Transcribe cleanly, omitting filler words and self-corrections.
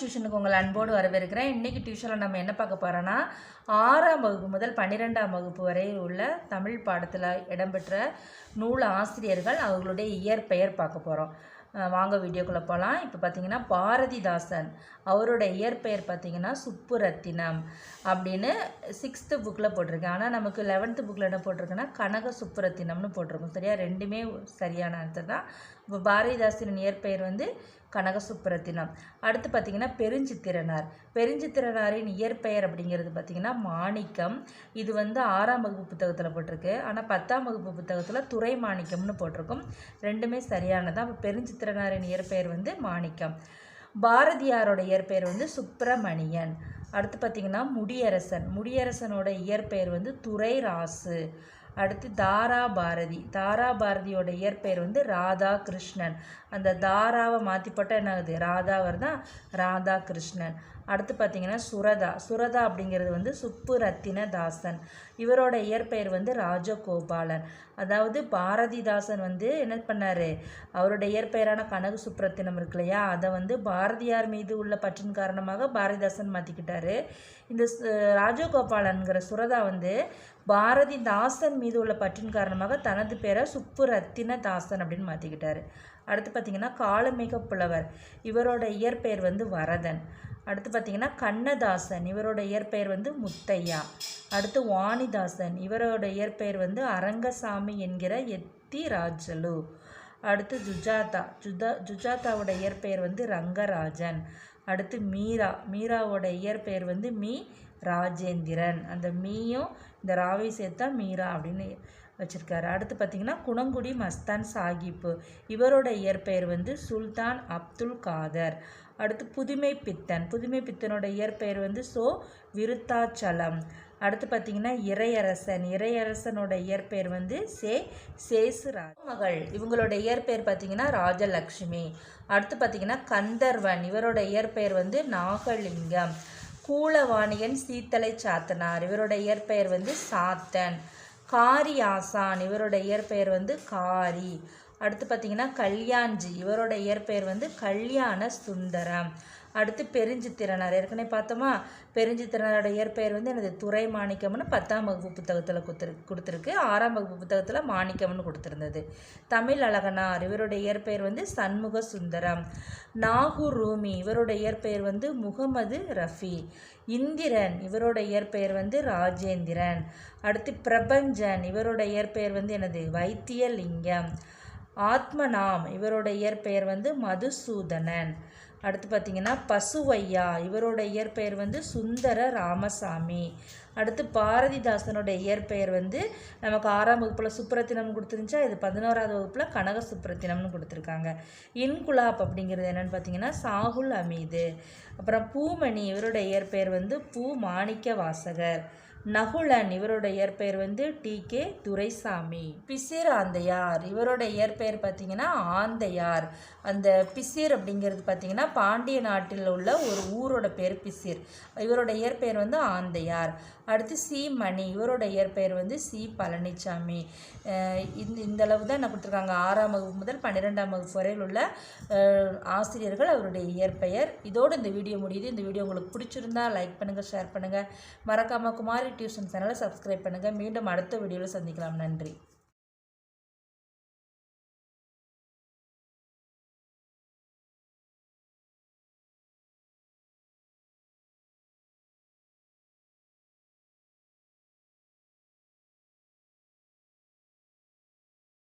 டியூஷனுக்கு உங்கள் அன்போடு வரவேற்கிறேன். இன்றைக்கி டியூஷனில் நம்ம என்ன பார்க்க போகிறோன்னா 6ஆம் வகுப்பு முதல் 12ஆம் வகுப்பு வரை உள்ள தமிழ் பாடத்தில் இடம்பெற்ற நூல் ஆசிரியர்கள் அவர்களுடைய இயற்பெயர் பார்க்க போகிறோம். வாங்க வீடியோக்குள்ளே போகலாம். இப்போ பார்த்தீங்கன்னா பாரதிதாசன் அவரோட இயற்பெயர் பார்த்தீங்கன்னா சுப்புரத்தினம் அப்படின்னு 6th புக்கில் போட்டிருக்கேன். ஆனால் நமக்கு 11th புக்கில் என்ன போட்டிருக்குன்னா கனக சுப்புரத்தினம்னு போட்டிருக்கோம். சரியா, ரெண்டுமே சரியான ஆன்சர் தான். இப்போ பாரதிதாசனின் இயற்பெயர் வந்து கனக சுப்புரத்தினம். அடுத்து பார்த்திங்கன்னா பெருஞ்சித்திரனாரின் இயற்பெயர் அப்படிங்கிறது பார்த்திங்கன்னா மாணிக்கம். இது வந்து 6ஆம் வகுப்பு புத்தகத்தில் போட்டிருக்கு. ஆனால் 10ஆம் வகுப்பு புத்தகத்தில் துரை மாணிக்கம்னு போட்டிருக்கும். ரெண்டுமே சரியானதான். இப்போ பெருஞ்சித்திரனாரின் இயற்பெயர் வந்து மாணிக்கம். பாரதியாரோட இயற்பெயர் வந்து சுப்பிரமணியன். அடுத்து பார்த்திங்கன்னா முடியரசனோட இயற்பெயர் வந்து துரைராசு. அடுத்து தாராபாரதியோட இயற்பெயர் வந்து ராதாகிருஷ்ணன். அந்த தாராவை மாற்றி போட்டால் என்ன ஆகுது, ராதா வருதா, ராதாகிருஷ்ணன். அடுத்து பார்த்திங்கன்னா சுரதா அப்படிங்கிறது வந்து சுப்புரத்தினதாசன். இவரோட இயற்பெயர் வந்து ராஜகோபாலன். அதாவது பாரதிதாசன் வந்து என்ன பண்ணார், அவரோட இயற்பெயரான கனக சுப்புரத்தினம் இருக்கு இல்லையா, அதை வந்து பாரதியார் மீது உள்ள பற்றின் காரணமாக பாரதிதாசன் மாற்றிக்கிட்டாரு. இந்த ராஜகோபாலன்கிற சுரதா வந்து பாரதிதாசன் மீது உள்ள பற்றின் காரணமாக தனது பேரை சுப்புரத்தினதாசன் அப்படின்னு மாற்றிக்கிட்டாரு. அடுத்து பார்த்திங்கன்னா காளமேக புலவர், இவரோட இயற்பெயர் வந்து வரதன். அடுத்து பார்த்திங்கன்னா கண்ணதாசன், இவரோட இயற்பெயர் வந்து முத்தையா. அடுத்து வாணிதாசன், இவரோட இயற்பெயர் வந்து அரங்கசாமி என்கிற எத்திராஜலு. அடுத்து சுஜாதாவோட இயற்பெயர் வந்து ரங்கராஜன். அடுத்து மீராவோட இயற்பெயர் வந்து ராஜேந்திரன். அந்த மீயும் இந்த ராவை சேர்த்தா மீரா அப்படின்னு வச்சுருக்காரு. அடுத்து பார்த்திங்கன்னா குணங்குடி மஸ்தான் சாஹிப்பு, இவரோட இயற்பெயர் வந்து சுல்தான் அப்துல் காதர். அடுத்து புதுமைப்பித்தனோட இயற்பெயர் வந்து விருத்தாச்சலம். அடுத்து பார்த்திங்கன்னா இறையரசனோட இயற்பெயர் வந்து சேசுராஜ் மகள், இவங்களோட இயற்பெயர் பார்த்திங்கன்னா ராஜலக்ஷ்மி. அடுத்து பார்த்திங்கன்னா கந்தர்வன், இவரோட இயற்பெயர் வந்து நாகலிங்கம். கூலவாணியன் சீத்தலை சாத்தனார், இவரோட இயற்பெயர் வந்து சாத்தன். காரியாசான், இவரோட இயற்பெயர் வந்து காரி. அடுத்து பார்த்திங்கன்னா கல்யாண்ஜி, இவரோட இயற்பெயர் வந்து கல்யாண சுந்தரம். அடுத்து பெருஞ்சித்திரனார், ஏற்கனவே பார்த்தோமா, பெருஞ்சித்திரனாரோட இயற்பெயர் வந்து எனது துரை மாணிக்கம்னு 10ஆம் வகுப்பு புத்தகத்தில் கொடுத்துருக்கு. 6ஆம் வகுப்பு புத்தகத்தில் மாணிக்கம்னு கொடுத்துருந்தது. தமிழ் அழகனார், இவரோட இயற்பெயர் வந்து சண்முக சுந்தரம். நாகூர் ரூமி, இவரோட இயற்பெயர் வந்து முகமது ரஃபி. இந்திரன், இவரோட இயற்பெயர் வந்து ராஜேந்திரன். அடுத்து பிரபஞ்சன், இவரோட இயற்பெயர் வந்து எனது வைத்தியலிங்கம். ஆத்மநாம், இவரோட இயற்பெயர் வந்து மதுசூதனன். அடுத்து பார்த்திங்கன்னா பசுவையா, இவரோட இயற்பெயர் வந்து சுந்தர ராமசாமி. அடுத்து பாரதிதாசனோட இயற்பெயர் வந்து நமக்கு 6ஆம் வகுப்பில் சுப்புரத்தினம் கொடுத்துருந்துச்சா, இது 11ஆவது வகுப்பில் கனக சுப்புரத்தினம்னு கொடுத்துருக்காங்க. இன்குலாப் அப்படிங்கிறது என்னென்னு பார்த்தீங்கன்னா சாகுல் அமீது. அப்புறம் பூமணி, இவரோட இயற்பெயர் வந்து பூ மாணிக்க வாசகர். நகுலன், இவரோட இயற்பெயர் வந்து டி.கே. துரைசாமி. பிசிர் ஆந்தையார், இவரோட இயற்பெயர் பார்த்திங்கன்னா ஆந்தையார். அந்த பிசிர் அப்படிங்கிறது பார்த்திங்கன்னா பாண்டிய நாட்டில் உள்ள ஒரு ஊரோட பேர் பிசிர். இவரோட இயற்பெயர் வந்து ஆந்தையார். அடுத்து மணி, இவரோட இயற்பெயர் வந்து பழனிசாமி. இந்த அளவு தான் என்ன கொடுத்துருக்காங்க. 6ஆம் வகுப்பு முதல் 12ஆம் வகுப்பு வரையில் உள்ள ஆசிரியர்கள் அவருடைய இயற்பெயர். இதோடு இந்த வீடியோ முடியுது. இந்த வீடியோ உங்களுக்கு பிடிச்சிருந்தா லைக் பண்ணுங்கள், ஷேர் பண்ணுங்கள். மறக்காமல் குமாரி டியூஷன் சேனலை சப்ஸ்கிரைப் பண்ணுங்கள். மீண்டும் அடுத்த வீடியோவில் சந்திக்கலாம். நன்றி.